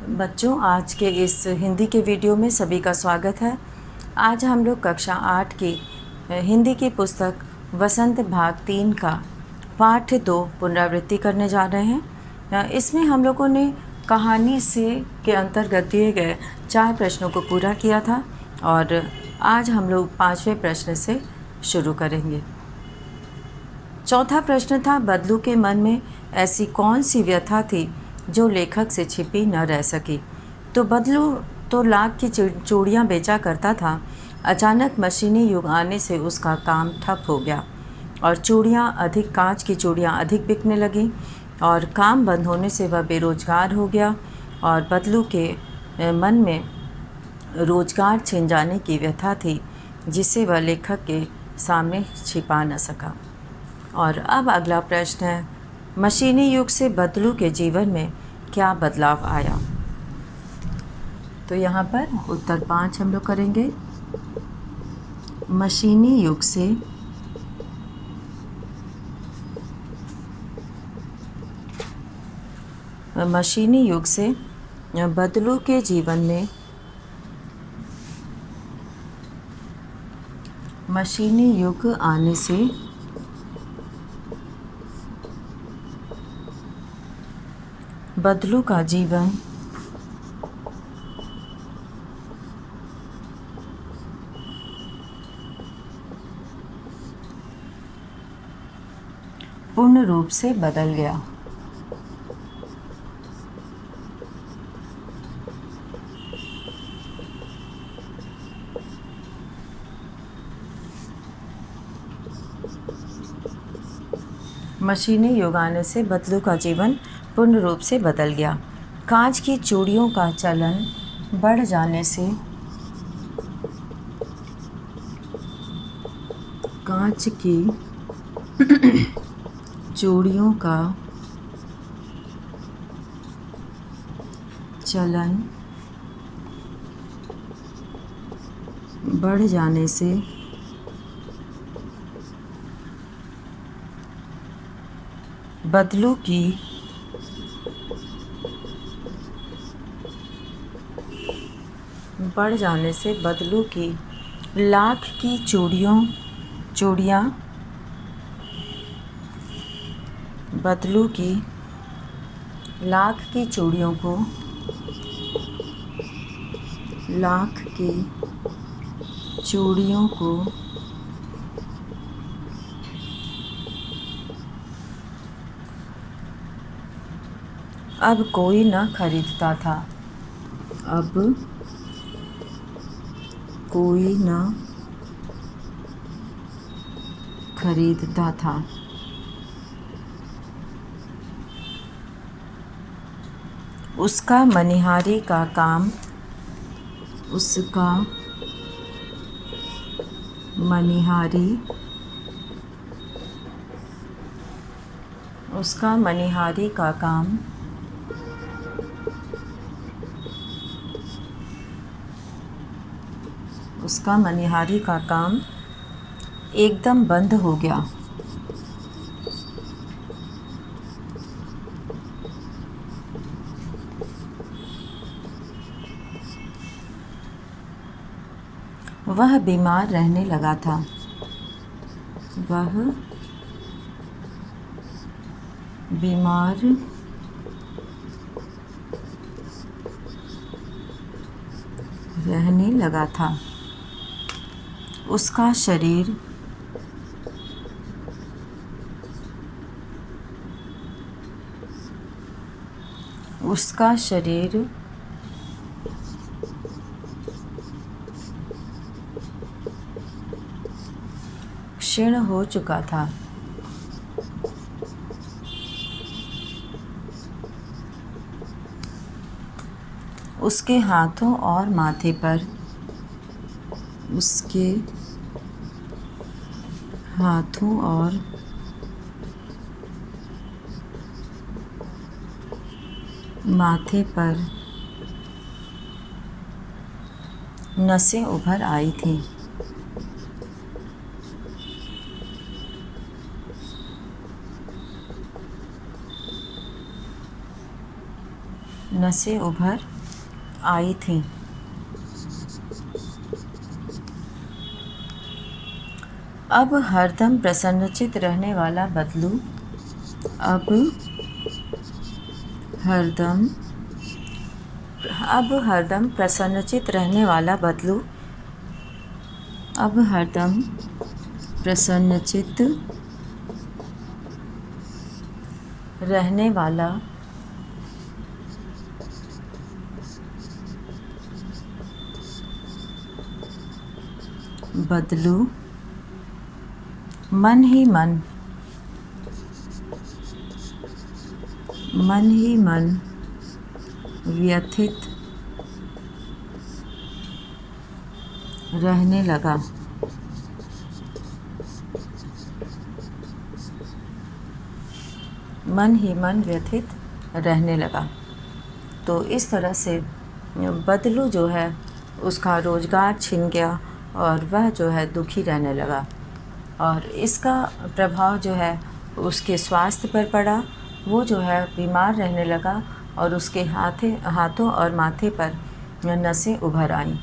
बच्चों, आज के इस हिंदी के वीडियो में सभी का स्वागत है। आज हम लोग कक्षा 8 की हिंदी की पुस्तक वसंत भाग 3 का पाठ 2 पुनरावृत्ति करने जा रहे हैं। इसमें हम लोगों ने कहानी से के अंतर्गत दिए गए 4 प्रश्नों को पूरा किया था और आज हम लोग 5वें प्रश्न से शुरू करेंगे। चौथा प्रश्न था, बदलू के मन में ऐसी कौन सी व्यथा थी जो लेखक से छिपी न रह सकी। तो बदलू तो लाख की चूड़ियाँ बेचा करता था। अचानक मशीनी युग आने से उसका काम ठप हो गया और कांच की चूड़ियाँ अधिक बिकने लगी और काम बंद होने से वह बेरोजगार हो गया और बदलू के मन में रोजगार छिन जाने की व्यथा थी जिसे वह लेखक के सामने छिपा न सका। और अब अगला प्रश्न है, मशीनी युग से बदलू के जीवन में क्या बदलाव आया। तो यहाँ पर उत्तर 5 हम लोग करेंगे। मशीनी युग से बदलू के जीवन में मशीनी युग आने से बदलू का जीवन पूर्ण रूप से बदल गया। मशीनी युग आने से बदलू का जीवन पूर्ण रूप से बदल गया। कांच की चूड़ियों का चलन बढ़ जाने से कांच की चूड़ियों का चलन बढ़ जाने से बदलू की लाख की चूड़ियाँ बदलू की लाख की चूड़ियों को अब कोई न खरीदता था। उसका मनिहारी का काम एकदम बंद हो गया। वह बीमार रहने लगा था। उसका शरीर क्षीण हो चुका था। उसके हाथों और माथे पर नसें उभर आई थीं। नसें उभर आई थीं। अब हरदम प्रसन्नचित रहने वाला बदलू, अब हरदम प्रसन्नचित रहने वाला बदलू, अब हरदम प्रसन्नचित रहने वाला बदलू मन ही मन व्यथित रहने लगा। मन ही मन व्यथित रहने लगा। तो इस तरह से बदलू जो है उसका रोज़गार छिन गया और वह जो है दुखी रहने लगा, और इसका प्रभाव जो है उसके स्वास्थ्य पर पड़ा। वो जो है बीमार रहने लगा और उसके हाथों और माथे पर नसें उभर आईं।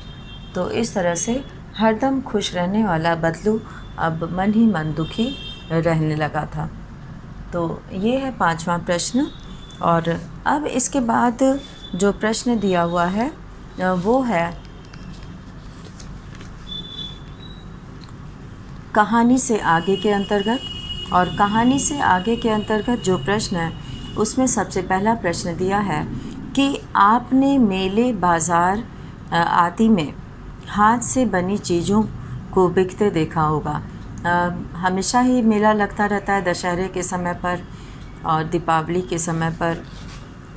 तो इस तरह से हरदम खुश रहने वाला बदलू अब मन ही मन दुखी रहने लगा था। तो ये है 5वां प्रश्न। और अब इसके बाद जो प्रश्न दिया हुआ है वो है कहानी से आगे के अंतर्गत। और कहानी से आगे के अंतर्गत जो प्रश्न है उसमें सबसे पहला प्रश्न दिया है कि आपने मेले, बाज़ार आदि में हाथ से बनी चीज़ों को बिकते देखा होगा। हमेशा ही मेला लगता रहता है दशहरे के समय पर और दीपावली के समय पर।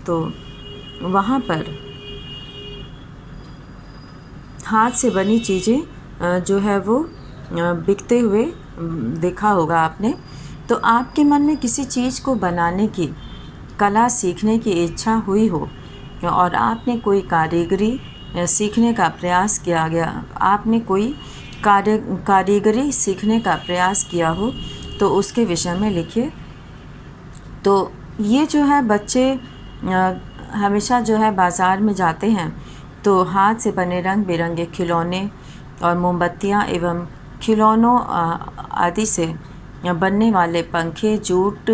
तो वहाँ पर हाथ से बनी चीज़ें जो है वो बिकते हुए देखा होगा आपने। तो आपके मन में किसी चीज़ को बनाने की कला सीखने की इच्छा हुई हो और आपने कोई कारीगरी सीखने का प्रयास किया गया, आपने कोई कारीगरी सीखने का प्रयास किया हो तो उसके विषय में लिखिए। तो ये जो है बच्चे हमेशा जो है बाज़ार में जाते हैं तो हाथ से बने रंग बिरंगे खिलौने और मोमबत्तियाँ एवं खिलौनों आदि से बनने वाले पंखे, जूट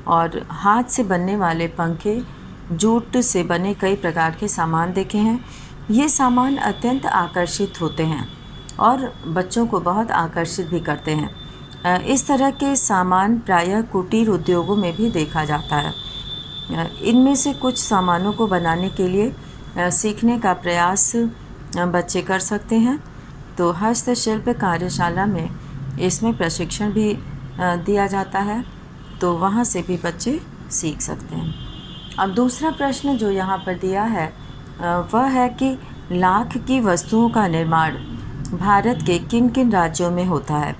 और हाथ से बनने वाले पंखे, जूट से बने कई प्रकार के सामान देखे हैं। ये सामान अत्यंत आकर्षित होते हैं और बच्चों को बहुत आकर्षित भी करते हैं। इस तरह के सामान प्रायः कुटीर उद्योगों में भी देखा जाता है। इनमें से कुछ सामानों को बनाने के लिए सीखने का प्रयास बच्चे कर सकते हैं। तो हस्तशिल्प कार्यशाला में इसमें प्रशिक्षण भी दिया जाता है, तो वहाँ से भी बच्चे सीख सकते हैं। अब दूसरा प्रश्न जो यहाँ पर दिया है वह है कि लाख की वस्तुओं का निर्माण भारत के किन किन राज्यों में होता है।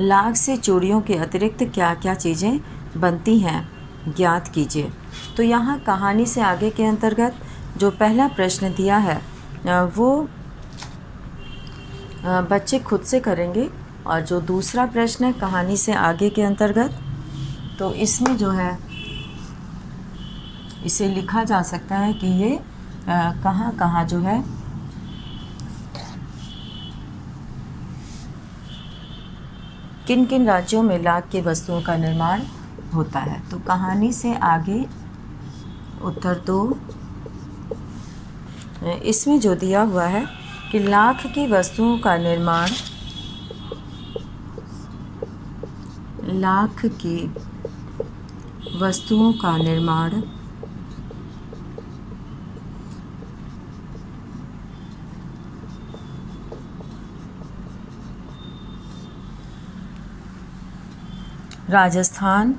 लाख से चूड़ियों के अतिरिक्त क्या क्या चीज़ें बनती हैं, ज्ञात कीजिए। तो यहाँ कहानी से आगे के अंतर्गत जो पहला प्रश्न दिया है वो बच्चे खुद से करेंगे, और जो दूसरा प्रश्न है कहानी से आगे के अंतर्गत, तो इसमें जो है इसे लिखा जा सकता है कि ये कहाँ कहाँ जो है किन किन राज्यों में लाख की वस्तुओं का निर्माण होता है। तो कहानी से आगे उत्तर 2, इसमें जो दिया हुआ है कि लाख की वस्तुओं का निर्माण, लाख की वस्तुओं का निर्माण राजस्थान,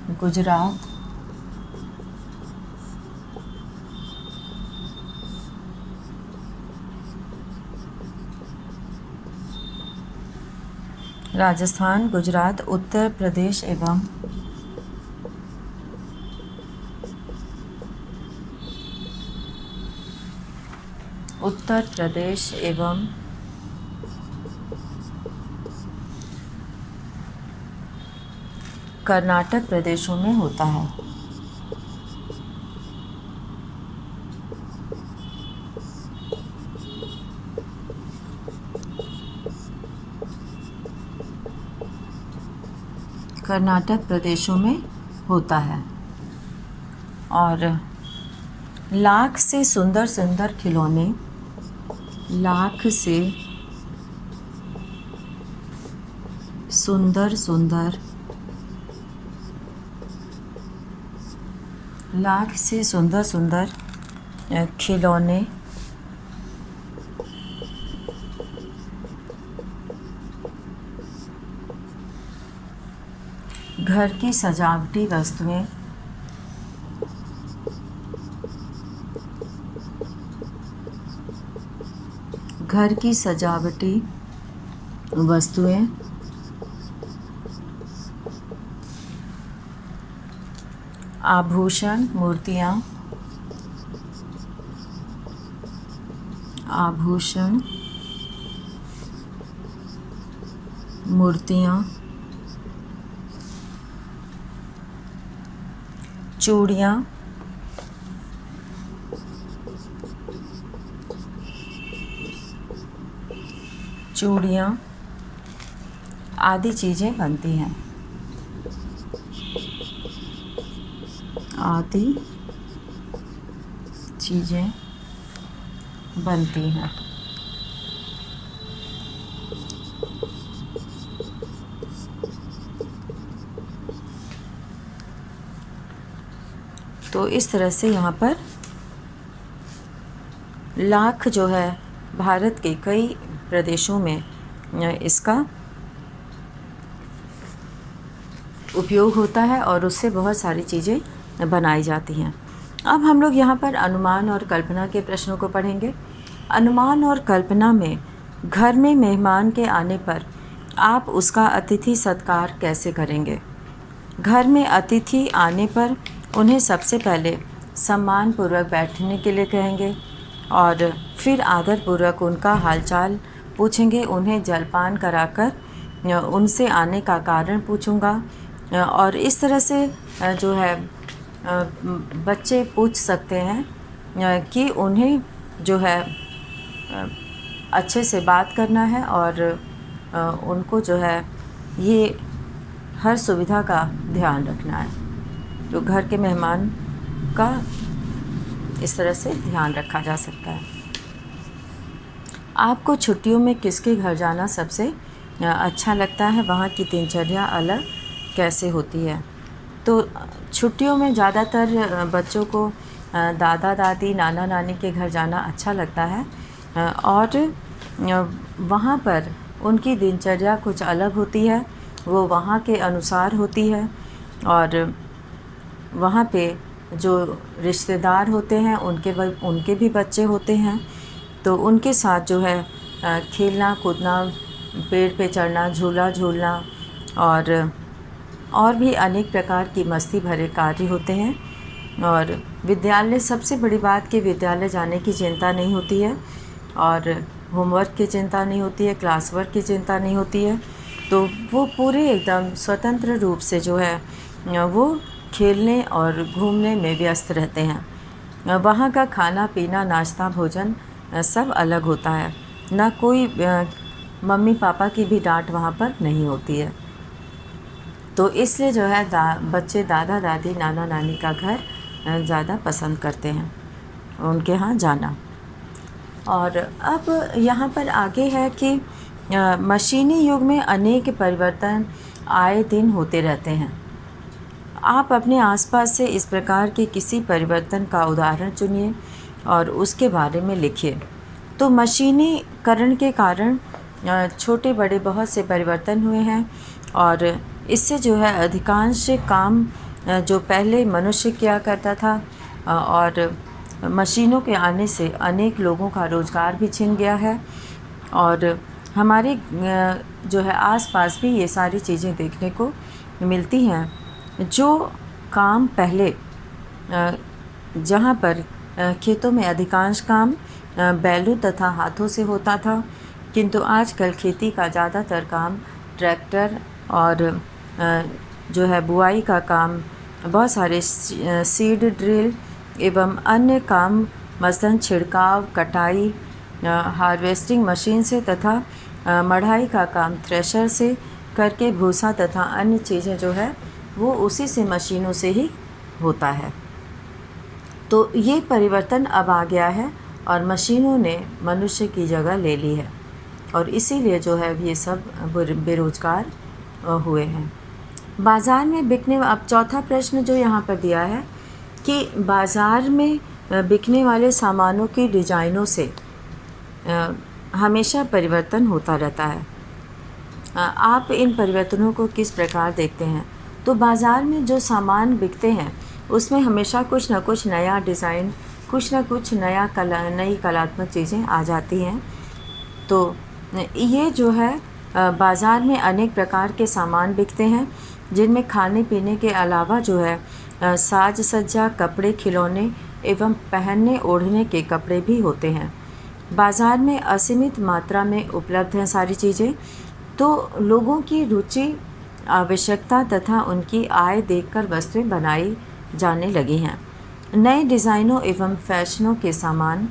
गुजरात, उत्तर प्रदेश एवं कर्नाटक प्रदेशों में होता है। कर्नाटक प्रदेशों में होता है। और लाख से सुंदर सुंदर खिलौने, लाख से सुंदर सुंदर, लाख से सुंदर सुंदर खिलौने घर की सजावटी वस्तुएं, घर की सजावटी वस्तुएं, आभूषण, मूर्तियाँ, आभूषण, मूर्तियाँ, चूड़ियाँ, चूड़ियाँ आदि चीज़ें बनती हैं, आदि चीज़ें बनती हैं। तो इस तरह से यहाँ पर लाख जो है भारत के कई प्रदेशों में इसका उपयोग होता है और उससे बहुत सारी चीज़ें बनाई जाती हैं। अब हम लोग यहाँ पर अनुमान और कल्पना के प्रश्नों को पढ़ेंगे। अनुमान और कल्पना में घर में मेहमान के आने पर आप उसका अतिथि सत्कार कैसे करेंगे? घर में अतिथि आने पर उन्हें सबसे पहले सम्मानपूर्वक बैठने के लिए कहेंगे और फिर आदरपूर्वक उनका हालचाल पूछेंगे। उन्हें जलपान कराकर उनसे आने का कारण पूछूंगा और इस तरह से जो है बच्चे पूछ सकते हैं कि उन्हें जो है अच्छे से बात करना है और उनको जो है ये हर सुविधा का ध्यान रखना है। तो घर के मेहमान का इस तरह से ध्यान रखा जा सकता है। आपको छुट्टियों में किसके घर जाना सबसे अच्छा लगता है? वहाँ की दिनचर्या अलग कैसे होती है? तो छुट्टियों में ज़्यादातर बच्चों को दादा दादी नाना नानी के घर जाना अच्छा लगता है और वहाँ पर उनकी दिनचर्या कुछ अलग होती है, वो वहाँ के अनुसार होती है और वहाँ पे जो रिश्तेदार होते हैं उनके भी बच्चे होते हैं, तो उनके साथ जो है खेलना कूदना, पेड़ पे चढ़ना, झूला झूलना और भी अनेक प्रकार की मस्ती भरे कार्य होते हैं। और विद्यालय, सबसे बड़ी बात कि विद्यालय जाने की चिंता नहीं होती है और होमवर्क की चिंता नहीं होती है, क्लास वर्क की चिंता नहीं होती है, तो वो पूरे एकदम स्वतंत्र रूप से जो है वो खेलने और घूमने में व्यस्त रहते हैं। वहाँ का खाना पीना, नाश्ता, भोजन सब अलग होता है, ना कोई मम्मी पापा की भी डांट वहाँ पर नहीं होती है। तो इसलिए जो है बच्चे दादा दादी नाना नानी का घर ज़्यादा पसंद करते हैं, उनके यहाँ जाना। और अब यहाँ पर आगे है कि मशीनी युग में अनेक परिवर्तन आए दिन होते रहते हैं। आप अपने आसपास से इस प्रकार के किसी परिवर्तन का उदाहरण चुनिए और उसके बारे में लिखिए। तो मशीनीकरण के कारण छोटे बड़े बहुत से परिवर्तन हुए हैं और इससे जो है अधिकांश काम जो पहले मनुष्य किया करता था और मशीनों के आने से अनेक लोगों का रोज़गार भी छिन गया है और हमारे जो है आसपास भी ये सारी चीज़ें देखने को मिलती हैं। जो काम पहले जहाँ पर खेतों में अधिकांश काम बैलों तथा हाथों से होता था, किंतु आजकल खेती का ज़्यादातर काम ट्रैक्टर और जो है बुआई का काम, बहुत सारे सीड ड्रिल एवं अन्य काम मसलन छिड़काव, कटाई हार्वेस्टिंग मशीन से तथा मढ़ाई का काम थ्रेशर से करके भूसा तथा अन्य चीज़ें जो है वो उसी से मशीनों से ही होता है। तो ये परिवर्तन अब आ गया है और मशीनों ने मनुष्य की जगह ले ली है और इसीलिए जो है ये सब बेरोज़गार हुए हैं। बाज़ार में बिकने, अब चौथा प्रश्न जो यहाँ पर दिया है कि बाज़ार में बिकने वाले सामानों की डिज़ाइनों से हमेशा परिवर्तन होता रहता है। आप इन परिवर्तनों को किस प्रकार देखते हैं? तो बाज़ार में जो सामान बिकते हैं उसमें हमेशा कुछ न कुछ नया डिज़ाइन, कुछ न कुछ नई कलात्मक चीज़ें आ जाती हैं। तो ये जो है बाज़ार में अनेक प्रकार के सामान बिकते हैं जिनमें खाने पीने के अलावा जो है साज सज्जा, कपड़े, खिलौने एवं पहनने ओढ़ने के कपड़े भी होते हैं। बाज़ार में असीमित मात्रा में उपलब्ध हैं सारी चीज़ें, तो लोगों की रुचि, आवश्यकता तथा उनकी आय देखकर वस्तुएं बनाई जाने लगी हैं। नए डिज़ाइनों एवं फैशनों के सामान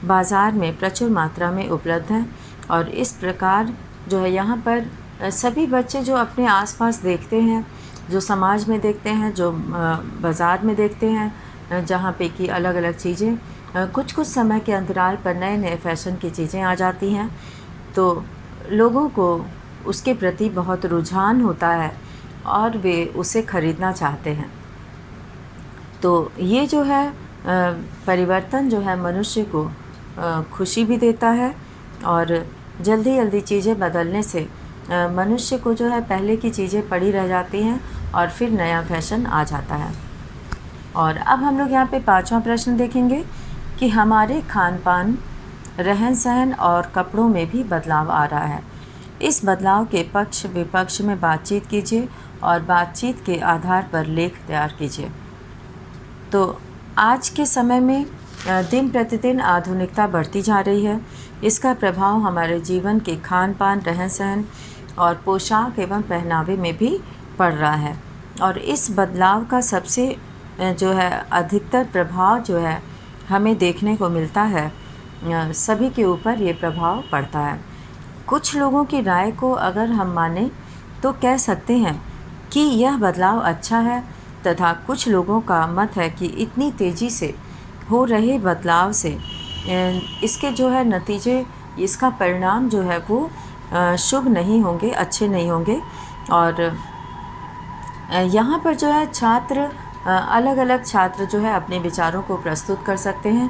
बाज़ार में प्रचुर मात्रा में उपलब्ध हैं और इस प्रकार जो है यहाँ पर सभी बच्चे जो अपने आसपास देखते हैं, जो समाज में देखते हैं, जो बाज़ार में देखते हैं, जहाँ पे कि अलग अलग चीज़ें कुछ कुछ समय के अंतराल पर नए नए फैशन की चीज़ें आ जाती हैं, तो लोगों को उसके प्रति बहुत रुझान होता है और वे उसे ख़रीदना चाहते हैं। तो ये जो है परिवर्तन जो है मनुष्य को खुशी भी देता है और जल्दी जल्दी चीज़ें बदलने से मनुष्य को जो है पहले की चीज़ें पड़ी रह जाती हैं और फिर नया फैशन आ जाता है। और अब हम लोग यहाँ पे पांचवा प्रश्न देखेंगे कि हमारे खान पान, रहन सहन और कपड़ों में भी बदलाव आ रहा है। इस बदलाव के पक्ष विपक्ष में बातचीत कीजिए और बातचीत के आधार पर लेख तैयार कीजिए। तो आज के समय में दिन प्रतिदिन आधुनिकता बढ़ती जा रही है। इसका प्रभाव हमारे जीवन के खान पान, रहन सहन और पोशाक एवं पहनावे में भी पड़ रहा है और इस बदलाव का सबसे जो है अधिकतर प्रभाव जो है हमें देखने को मिलता है, सभी के ऊपर ये प्रभाव पड़ता है। कुछ लोगों की राय को अगर हम माने तो कह सकते हैं कि यह बदलाव अच्छा है तथा कुछ लोगों का मत है कि इतनी तेज़ी से हो रहे बदलाव से इसके जो है नतीजे, इसका परिणाम जो है वो शुभ नहीं होंगे, अच्छे नहीं होंगे। और यहाँ पर जो है छात्र अलग अलग छात्र जो है अपने विचारों को प्रस्तुत कर सकते हैं,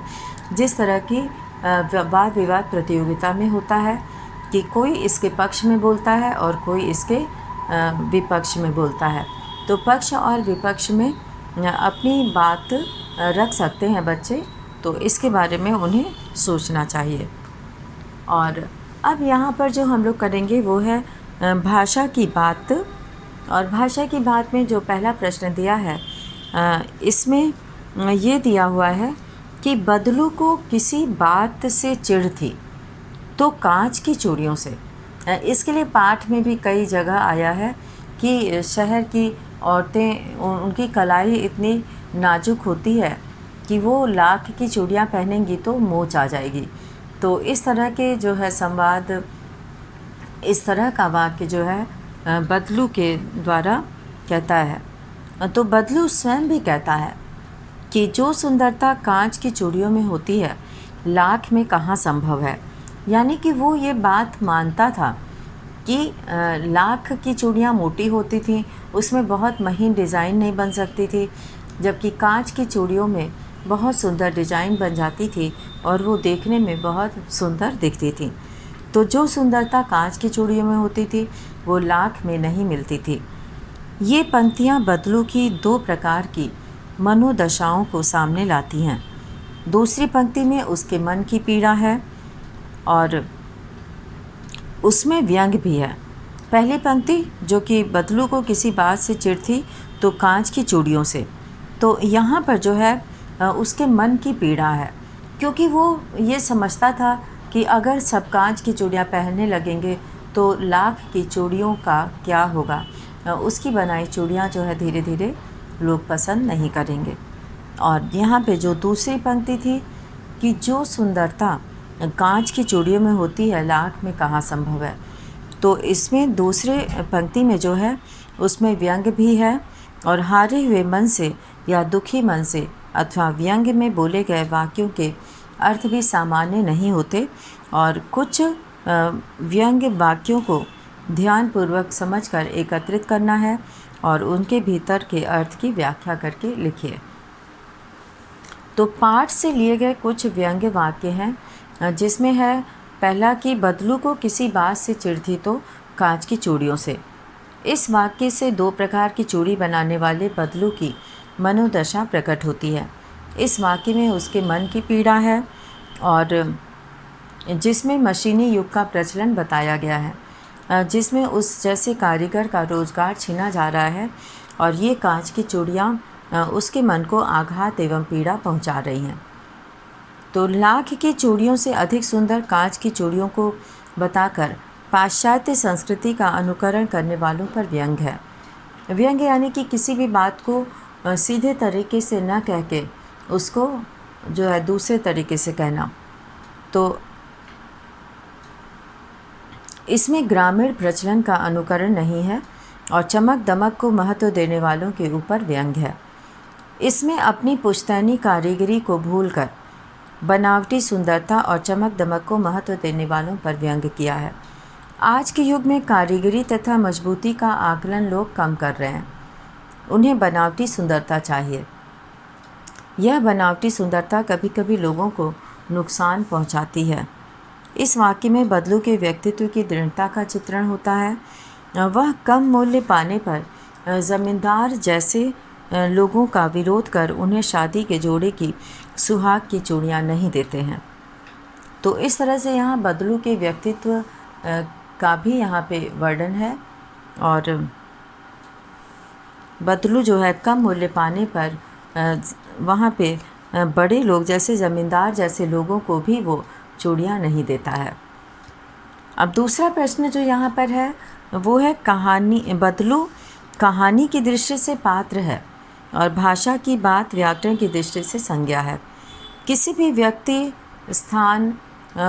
जिस तरह की वाद विवाद प्रतियोगिता में होता है कि कोई इसके पक्ष में बोलता है और कोई इसके विपक्ष में बोलता है। तो पक्ष और विपक्ष में अपनी बात रख सकते हैं बच्चे, तो इसके बारे में उन्हें सोचना चाहिए। और अब यहाँ पर जो हम लोग करेंगे वो है भाषा की बात। और भाषा की बात में जो पहला प्रश्न दिया है इसमें ये दिया हुआ है कि बदलू को किसी बात से चिढ़ थी तो कांच की चूड़ियों से। इसके लिए पाठ में भी कई जगह आया है कि शहर की औरतें, उनकी कलाई इतनी नाजुक होती है कि वो लाख की चूड़ियाँ पहनेंगी तो मोच आ जाएगी। तो इस तरह के जो है संवाद, इस तरह का वाक्य जो है बदलू के द्वारा कहता है। तो बदलू स्वयं भी कहता है कि जो सुंदरता कांच की चूड़ियों में होती है लाख में कहाँ संभव है। यानी कि वो ये बात मानता था कि लाख की चूड़ियाँ मोटी होती थीं, उसमें बहुत महीन डिज़ाइन नहीं बन सकती थी, जबकि कांच की चूड़ियों में बहुत सुंदर डिज़ाइन बन जाती थी और वो देखने में बहुत सुंदर दिखती थी। तो जो सुंदरता कांच की चूड़ियों में होती थी वो लाख में नहीं मिलती थी। ये पंक्तियाँ बदलू की दो प्रकार की मनोदशाओं को सामने लाती हैं। दूसरी पंक्ति में उसके मन की पीड़ा है और उसमें व्यंग भी है। पहली पंक्ति जो कि बदलू को किसी बात से चिढ़ थी तो कांच की चूड़ियों से, तो यहाँ पर जो है उसके मन की पीड़ा है, क्योंकि वो ये समझता था कि अगर सब कांच की चूड़ियाँ पहनने लगेंगे तो लाख की चूड़ियों का क्या होगा। उसकी बनाई चूड़ियाँ जो है धीरे धीरे लोग पसंद नहीं करेंगे। और यहाँ पे जो दूसरी पंक्ति थी कि जो सुंदरता कांच की चूड़ियों में होती है लाख में कहाँ संभव है, तो इसमें दूसरे पंक्ति में जो है उसमें व्यंग भी है और हारे हुए मन से या दुखी मन से अथवा व्यंग में बोले गए वाक्यों के अर्थ भी सामान्य नहीं होते और कुछ व्यंग वाक्यों को ध्यानपूर्वक समझकर एकत्रित करना है और उनके भीतर के अर्थ की व्याख्या करके लिखिए। तो पाठ से लिए गए कुछ व्यंग्य वाक्य हैं जिसमें है पहला कि बदलू को किसी बात से चिढ़ थी तो कांच की चूड़ियों से। इस वाक्य से दो प्रकार की चूड़ी बनाने वाले बदलू की मनोदशा प्रकट होती है। इस वाक्य में उसके मन की पीड़ा है और जिसमें मशीनी युग का प्रचलन बताया गया है, जिसमें उस जैसे कारीगर का रोजगार छीना जा रहा है और ये कांच की चूड़ियाँ उसके मन को आघात एवं पीड़ा पहुंचा रही हैं। तो लाख की चूड़ियों से अधिक सुंदर कांच की चूड़ियों को बताकर पाश्चात्य संस्कृति का अनुकरण करने वालों पर व्यंग है। व्यंग यानी कि किसी भी बात को सीधे तरीके से न कह के उसको जो है दूसरे तरीके से कहना। तो इसमें ग्रामीण प्रचलन का अनुकरण नहीं है और चमक दमक को महत्व देने वालों के ऊपर व्यंग है। इसमें अपनी पुश्तैनी कारीगरी को भूलकर बनावटी सुंदरता और चमक दमक को महत्व देने वालों पर व्यंग किया है। आज के युग में कारीगरी तथा मजबूती का आकलन लोग कम कर रहे हैं। उन्हें बनावटी सुंदरता चाहिए। यह बनावटी सुंदरता कभी कभी लोगों को नुकसान पहुंचाती है। इस वाक्य में बदलू के व्यक्तित्व की दृढ़ता का चित्रण होता है। वह कम मूल्य पाने पर ज़मींदार जैसे लोगों का विरोध कर उन्हें शादी के जोड़े की सुहाग की चूड़ियाँ नहीं देते हैं। तो इस तरह से यहाँ बदलू के व्यक्तित्व का भी यहाँ पे वर्णन है और बदलू जो है कम मूल्य पाने पर वहाँ पे बड़े लोग जैसे ज़मींदार जैसे लोगों को भी वो चूड़ियाँ नहीं देता है। अब दूसरा प्रश्न जो यहाँ पर है वो है कहानी। बदलू कहानी की दृष्टि से पात्र है और भाषा की बात व्याकरण की दृष्टि से संज्ञा है। किसी भी व्यक्ति, स्थान,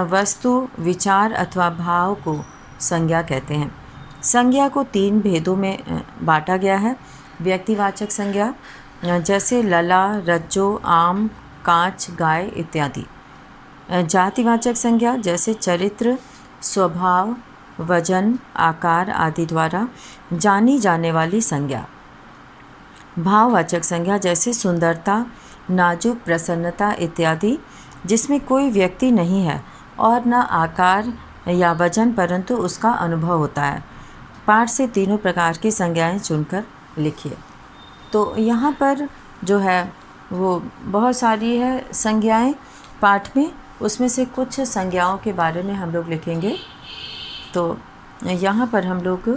वस्तु, विचार अथवा भाव को संज्ञा कहते हैं। संज्ञा को तीन भेदों में बांटा गया है। व्यक्तिवाचक संज्ञा जैसे लला, रज्जो, आम, कांच, गाय इत्यादि। जातिवाचक संज्ञा जैसे चरित्र, स्वभाव, वजन, आकार आदि द्वारा जानी जाने वाली संज्ञा। भाववाचक संज्ञा जैसे सुंदरता, नाजुक, प्रसन्नता इत्यादि, जिसमें कोई व्यक्ति नहीं है और न आकार या वजन परंतु उसका अनुभव होता है। पाठ से तीनों प्रकार की संज्ञाएं चुनकर लिखिए। तो यहाँ पर जो है वो बहुत सारी है संज्ञाएं पाठ में, उसमें से कुछ संज्ञाओं के बारे में हम लोग लिखेंगे। तो यहाँ पर हम लोग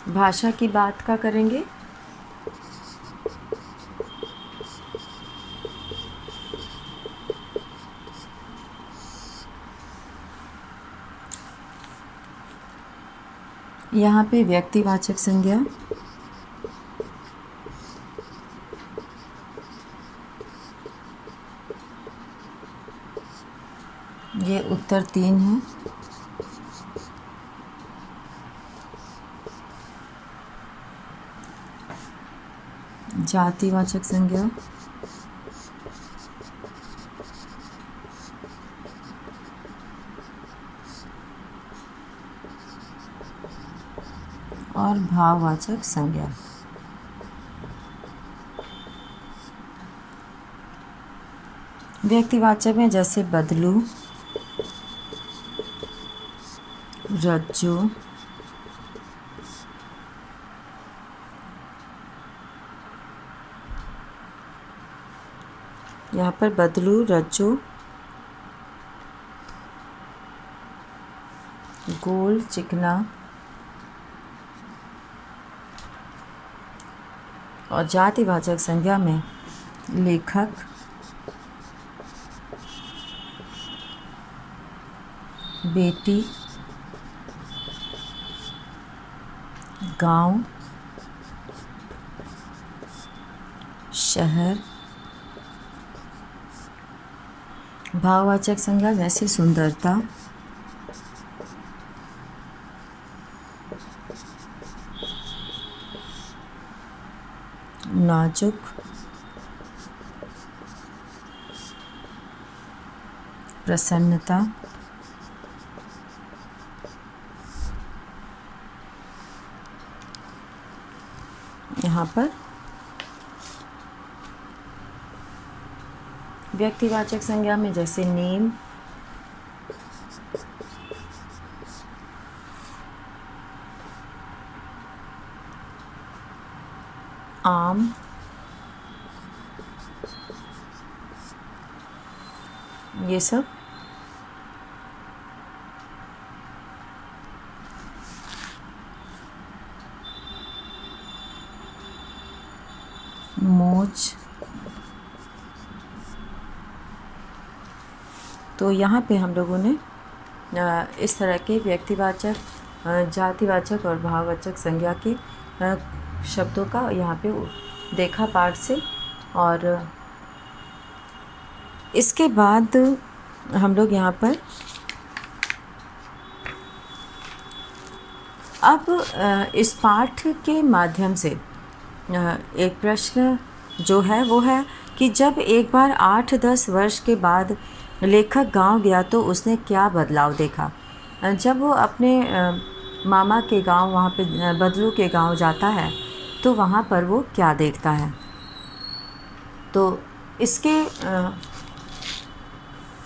भाषा की बात का करेंगे। यहाँ पे व्यक्तिवाचक संज्ञा ये उत्तर 3 है। जातिवाचक संज्ञा और भाववाचक संज्ञा। व्यक्तिवाचक में जैसे बदलू, रज्जू, यहाँ पर बदलू, रज्जू, गोल, चिकना और जातिवाचक संज्ञा में लेखक, बेटी, गांव, शहर, भाववाचक संज्ञा जैसे सुंदरता, नाजुक, प्रसन्नता, यहाँ पर व्यक्तिवाचक संज्ञा में जैसे नेम, आम, ये सब मोच। तो यहाँ पे हम लोगों ने इस तरह के व्यक्तिवाचक, जातिवाचक और भाववाचक संज्ञा के शब्दों का यहाँ पे देखा पाठ से। और इसके बाद हम लोग यहाँ पर अब इस पाठ के माध्यम से एक प्रश्न जो है वो है कि जब एक बार 8-10 वर्ष के बाद लेखक गांव गया तो उसने क्या बदलाव देखा। जब वो अपने मामा के गांव, वहाँ पे बदलू के गांव जाता है तो वहाँ पर वो क्या देखता है। तो इसके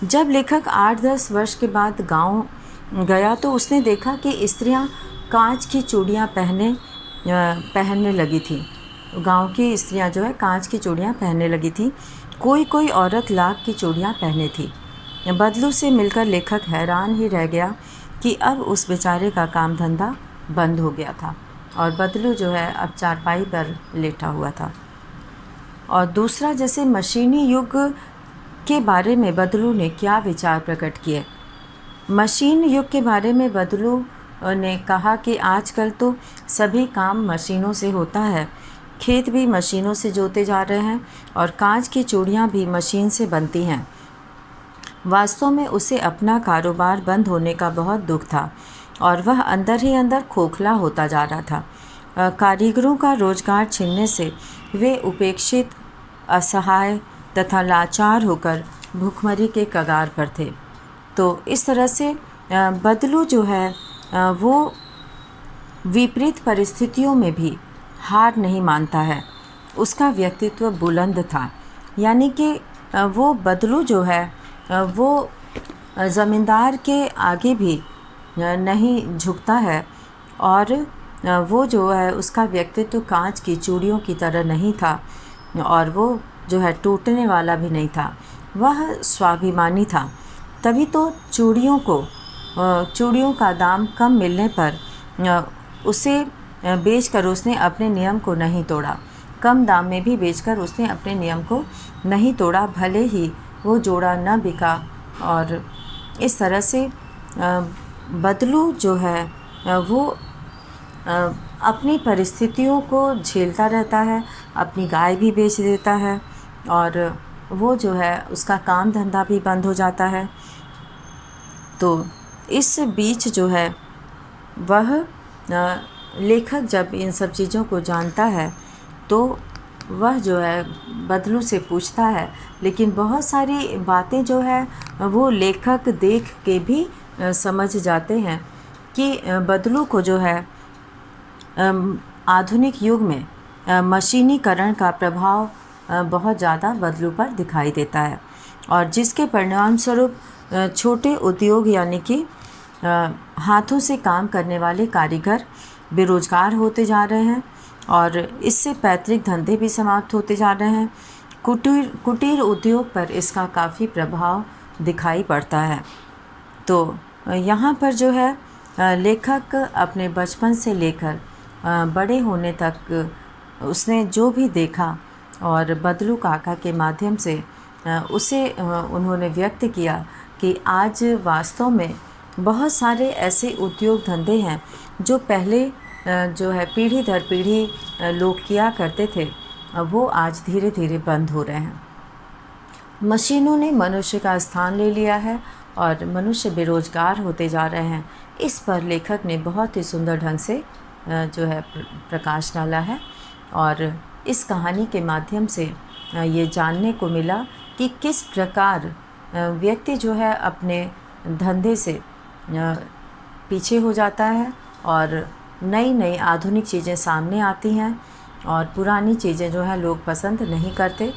जब लेखक 8-10 वर्ष के बाद गांव गया तो उसने देखा कि स्त्रियां कांच की चूड़ियाँ पहनने लगी थी। गांव की स्त्रियां जो है कांच की चूड़ियाँ पहनने लगी थी। कोई औरत लाख की चूड़ियाँ पहने थी। बदलू से मिलकर लेखक हैरान ही रह गया कि अब उस बेचारे का काम धंधा बंद हो गया था और बदलू जो है अब चारपाई पर लेटा हुआ था। और दूसरा, जैसे मशीनी युग के बारे में बदलू ने क्या विचार प्रकट किए। मशीन युग के बारे में बदलू ने कहा कि आजकल तो सभी काम मशीनों से होता है। खेत भी मशीनों से जोते जा रहे हैं और कांच की चूड़ियाँ भी मशीन से बनती हैं। वास्तव में उसे अपना कारोबार बंद होने का बहुत दुख था और वह अंदर ही अंदर खोखला होता जा रहा था। कारीगरों का रोजगार छिनने से वे उपेक्षित, असहाय तथा लाचार होकर भूखमरी के कगार पर थे। तो इस तरह से बदलू जो है वो विपरीत परिस्थितियों में भी हार नहीं मानता है। उसका व्यक्तित्व बुलंद था, यानी कि वो बदलू जो है वो ज़मींदार के आगे भी नहीं झुकता है और वो जो है उसका व्यक्तित्व कांच की चूड़ियों की तरह नहीं था और वो जो है टूटने वाला भी नहीं था। वह स्वाभिमानी था। तभी तो चूड़ियों का दाम कम मिलने पर उसे बेचकर उसने अपने नियम को नहीं तोड़ा। कम दाम में भी बेचकर उसने अपने नियम को नहीं तोड़ा, भले ही वो जोड़ा न बिका। और इस तरह से बदलू जो है वो अपनी परिस्थितियों को झेलता रहता है, अपनी गाय भी बेच देता है और वो जो है उसका काम धंधा भी बंद हो जाता है। तो इस बीच जो है वह लेखक जब इन सब चीज़ों को जानता है तो वह जो है बदलू से पूछता है, लेकिन बहुत सारी बातें जो है वो लेखक देख के भी समझ जाते हैं कि बदलू को जो है आधुनिक युग में मशीनीकरण का प्रभाव बहुत ज़्यादा बदलू पर दिखाई देता है और जिसके परिणाम स्वरूप छोटे उद्योग यानी कि हाथों से काम करने वाले कारीगर बेरोजगार होते जा रहे हैं और इससे पैतृक धंधे भी समाप्त होते जा रहे हैं। कुटीर उद्योग पर इसका काफ़ी प्रभाव दिखाई पड़ता है। तो यहाँ पर जो है लेखक अपने बचपन से लेकर बड़े होने तक उसने जो भी देखा और बदलू काका के माध्यम से उसे उन्होंने व्यक्त किया कि आज वास्तव में बहुत सारे ऐसे उद्योग धंधे हैं जो पहले जो है पीढ़ी दर पीढ़ी लोग किया करते थे, वो आज धीरे धीरे बंद हो रहे हैं। मशीनों ने मनुष्य का स्थान ले लिया है और मनुष्य बेरोजगार होते जा रहे हैं। इस पर लेखक ने बहुत ही सुंदर ढंग से जो है प्रकाश डाला है और इस कहानी के माध्यम से ये जानने को मिला कि किस प्रकार व्यक्ति जो है अपने धंधे से पीछे हो जाता है और नई नई आधुनिक चीज़ें सामने आती हैं और पुरानी चीज़ें जो है लोग पसंद नहीं करते।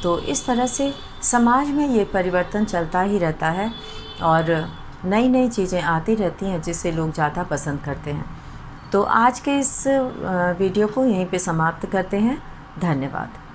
तो इस तरह से समाज में ये परिवर्तन चलता ही रहता है और नई नई चीज़ें आती रहती हैं जिसे लोग ज़्यादा पसंद करते हैं। तो आज के इस वीडियो को यहीं पे समाप्त करते हैं। धन्यवाद।